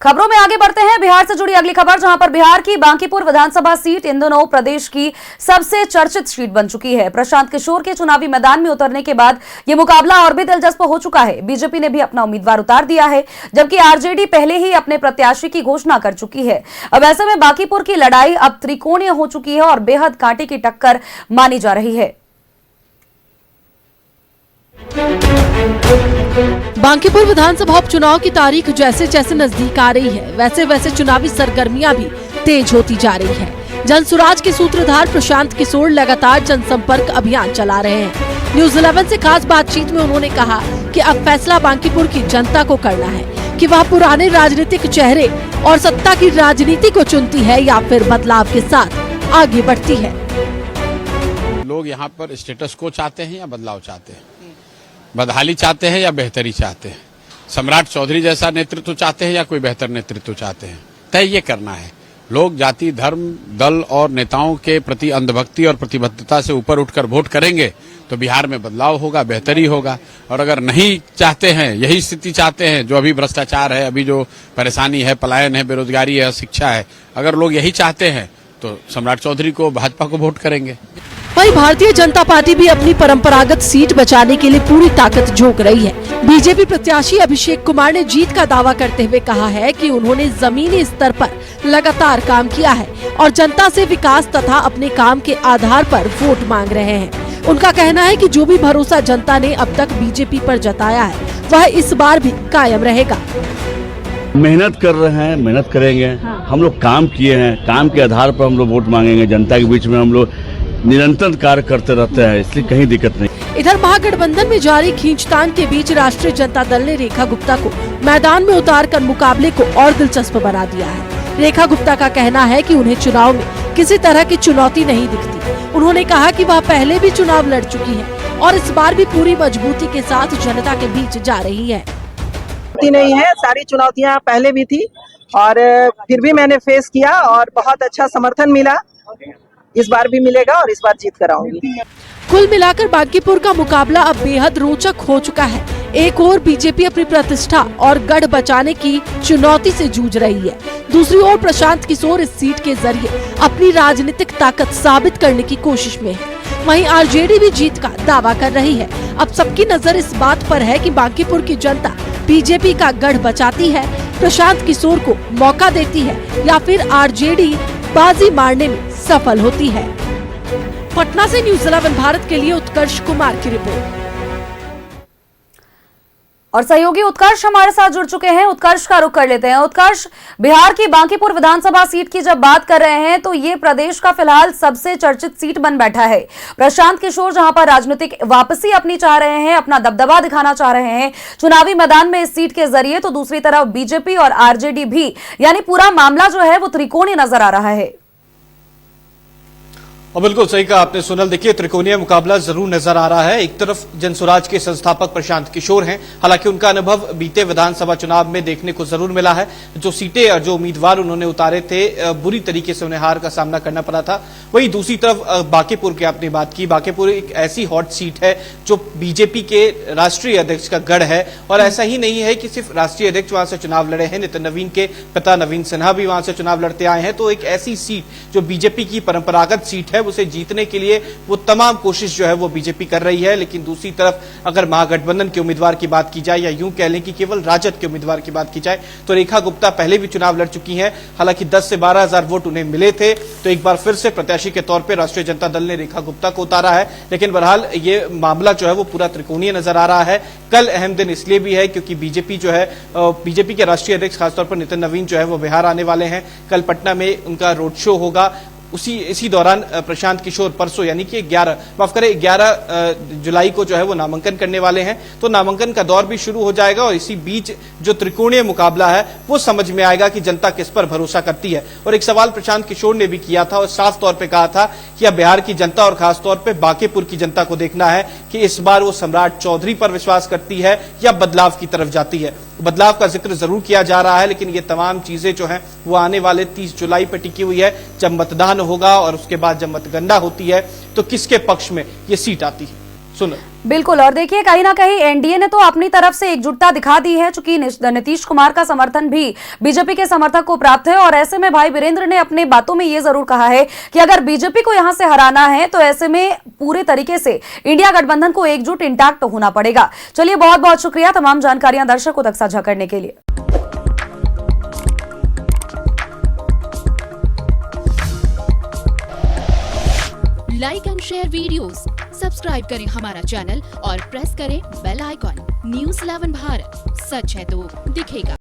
खबरों में आगे बढ़ते हैं। बिहार से जुड़ी अगली खबर, जहां पर बिहार की बांकीपुर विधानसभा सीट इन दिनों प्रदेश की सबसे चर्चित सीट बन चुकी है। प्रशांत किशोर के चुनावी मैदान में उतरने के बाद यह मुकाबला और भी दिलचस्प हो चुका है। बीजेपी ने भी अपना उम्मीदवार उतार दिया है, जबकि आरजेडी पहले ही अपने प्रत्याशी की घोषणा कर चुकी है। अब ऐसे में बांकीपुर की लड़ाई अब त्रिकोणीय हो चुकी है और बेहद कांटे की टक्कर मानी जा रही है। बांकीपुर विधानसभा उपचुनाव की तारीख जैसे जैसे नजदीक आ रही है, वैसे वैसे चुनावी सरगर्मियां भी तेज होती जा रही है। जनसुराज के सूत्रधार प्रशांत किशोर लगातार जनसंपर्क अभियान चला रहे हैं। न्यूज़ 11 से खास बातचीत में उन्होंने कहा कि अब फैसला बांकीपुर की जनता को करना है कि वह पुराने राजनीतिक चेहरे और सत्ता की राजनीति को चुनती है या फिर बदलाव के साथ आगे बढ़ती है। लोग यहाँ पर स्टेटस को चाहते हैं या बदलाव चाहते हैं, बदहाली चाहते हैं या बेहतरी चाहते हैं, सम्राट चौधरी जैसा नेतृत्व चाहते हैं या कोई बेहतर नेतृत्व चाहते हैं, तय ये करना है। लोग जाति, धर्म, दल और नेताओं के प्रति अंधभक्ति और प्रतिबद्धता से ऊपर उठकर वोट करेंगे तो बिहार में बदलाव होगा, बेहतरी होगा। और अगर नहीं चाहते हैं, यही स्थिति चाहते हैं, जो अभी भ्रष्टाचार है, अभी जो परेशानी है, पलायन है, बेरोजगारी है, शिक्षा है, अगर लोग यही चाहते हैं तो सम्राट चौधरी को, भाजपा को वोट करेंगे। वहीं भारतीय जनता पार्टी भी अपनी परंपरागत सीट बचाने के लिए पूरी ताकत झोंक रही है। बीजेपी प्रत्याशी अभिषेक कुमार ने जीत का दावा करते हुए कहा है कि उन्होंने जमीनी स्तर पर लगातार काम किया है और जनता से विकास तथा अपने काम के आधार पर वोट मांग रहे हैं। उनका कहना है कि जो भी भरोसा जनता ने अब तक बीजेपी पर जताया है वह इस बार भी कायम रहेगा। मेहनत कर रहे हैं, मेहनत करेंगे। हम लोग काम किए हैं, काम के आधार पर हम लोग वोट मांगेंगे। जनता के बीच में हम लोग निरंतर कार्य करते रहते हैं, इसलिए कहीं दिक्कत नहीं। इधर महागठबंधन में जारी खींचतान के बीच राष्ट्रीय जनता दल ने रेखा गुप्ता को मैदान में उतारकर मुकाबले को और दिलचस्प बना दिया है। रेखा गुप्ता का कहना है कि उन्हें चुनाव में किसी तरह की चुनौती नहीं दिखती। उन्होंने कहा कि वह पहले भी चुनाव लड़ चुकी है और इस बार भी पूरी मजबूती के साथ जनता के बीच जा रही है। नहीं है, सारी चुनौतियां पहले भी थी और फिर भी मैंने फेस किया और बहुत अच्छा समर्थन मिला। इस बार भी मिलेगा और इस बार जीत कर आऊंगी। कुल मिलाकर बांकीपुर का मुकाबला अब बेहद रोचक हो चुका है। एक ओर बीजेपी अपनी प्रतिष्ठा और गढ़ बचाने की चुनौती से जूझ रही है, दूसरी ओर प्रशांत किशोर इस सीट के जरिए अपनी राजनीतिक ताकत साबित करने की कोशिश में है। वहीं आरजेडी भी जीत का दावा कर रही है। अब सबकी नजर इस बात पर है कि बांकीपुर की जनता बीजेपी का गढ़ बचाती है, प्रशांत किशोर को मौका देती है या फिर आरजेडी बाजी मारने में सफल होती है। पटना से न्यूज़ 11 भारत के लिए उत्कर्ष कुमार की रिपोर्ट। और सहयोगी उत्कर्ष हमारे साथ जुड़ चुके हैं। उत्कर्ष का रुख कर लेते हैं। उत्कर्ष, बिहार की बांकीपुर विधानसभा सीट की जब बात कर रहे हैं तो ये प्रदेश का फिलहाल सबसे चर्चित सीट बन बैठा है। प्रशांत किशोर जहां पर राजनीतिक वापसी अपनी चाह रहे हैं, अपना दबदबा दिखाना चाह रहे हैं चुनावी मैदान में इस सीट के जरिए, तो दूसरी तरफ बीजेपी और आरजेडी भी, यानी पूरा मामला जो है वो त्रिकोणीय नजर आ रहा है। और बिल्कुल सही कहा आपने सोनल। देखिए, त्रिकोणीय मुकाबला जरूर नजर आ रहा है। एक तरफ जनसुराज के संस्थापक प्रशांत किशोर हैं, हालांकि उनका अनुभव बीते विधानसभा चुनाव में देखने को जरूर मिला है। जो सीटें और जो उम्मीदवार उन्होंने उतारे थे, बुरी तरीके से उन्हें हार का सामना करना पड़ा था। वहीं दूसरी तरफ बांकीपुर की आपने बात की। बांकीपुर एक ऐसी हॉट सीट है जो बीजेपी के राष्ट्रीय अध्यक्ष का गढ़ है। और ऐसा ही नहीं है कि सिर्फ राष्ट्रीय अध्यक्ष वहां से चुनाव लड़े हैं, नितिन नवीन के पिता नवीन सिन्हा भी वहां से चुनाव लड़ते आए हैं। तो एक ऐसी सीट जो बीजेपी की परंपरागत सीट है, उसे जीतने के लिए वो तमाम कोशिश जो है वो बीजेपी कर रही है। लेकिन दूसरी तरफ अगर महागठबंधन के उम्मीदवार की बात की जाए या यूं कह लें कि केवल राजद के उम्मीदवार की बात की जाए तो रेखा गुप्ता पहले भी चुनाव लड़ चुकी हैं। हालांकि 10 से 12 हजार वोट उन्हें मिले थे, तो एक बार फिर से प्रत्याशी के तौर पर राष्ट्रीय जनता दल ने रेखा गुप्ता को उतारा है। लेकिन बहरहाल ये मामला जो है वो पूरा त्रिकोणीय नजर आ रहा है। कल अहम दिन इसलिए भी है क्योंकि बीजेपी जो है, बीजेपी के राष्ट्रीय अध्यक्ष खासतौर पर नितिन नवीन जो है वो बिहार आने वाले हैं। कल पटना में उनका रोड शो होगा। इसी दौरान प्रशांत किशोर परसों यानी कि 11 जुलाई को जो है वो नामांकन करने वाले हैं। तो नामांकन का दौर भी शुरू हो जाएगा और इसी बीच जो त्रिकोणीय मुकाबला है वो समझ में आएगा कि जनता किस पर भरोसा करती है। और एक सवाल प्रशांत किशोर ने भी किया था और साफ तौर पे कहा था कि अब बिहार की जनता और खासतौर पे बांकीपुर की जनता को देखना है कि इस बार वो सम्राट चौधरी पर विश्वास करती है या बदलाव की तरफ जाती है। बदलाव का जिक्र जरूर किया जा रहा है, लेकिन ये तमाम चीजें जो हैं वो आने वाले 30 जुलाई पर टिकी हुई है, जब मतदान होगा और उसके बाद जब मतगणना होती है तो किसके पक्ष में ये सीट आती है। सुनो। बिल्कुल। और देखिए कहीं ना कहीं एनडीए ने तो अपनी तरफ से एकजुटता दिखा दी है, चूंकि नीतीश कुमार का समर्थन भी बीजेपी के समर्थक को प्राप्त है। और ऐसे में भाई वीरेंद्र ने अपने बातों में ये जरूर कहा है कि अगर बीजेपी को यहां से हराना है तो ऐसे में पूरे तरीके से इंडिया गठबंधन को एकजुट इंटैक्ट होना पड़ेगा। चलिए बहुत बहुत शुक्रिया तमाम जानकारियां दर्शकों तक साझा करने के लिए। Like and share videos, subscribe करें हमारा चैनल और प्रेस करें बेल आइकॉन। न्यूज़ 11 भारत, सच है तो दिखेगा।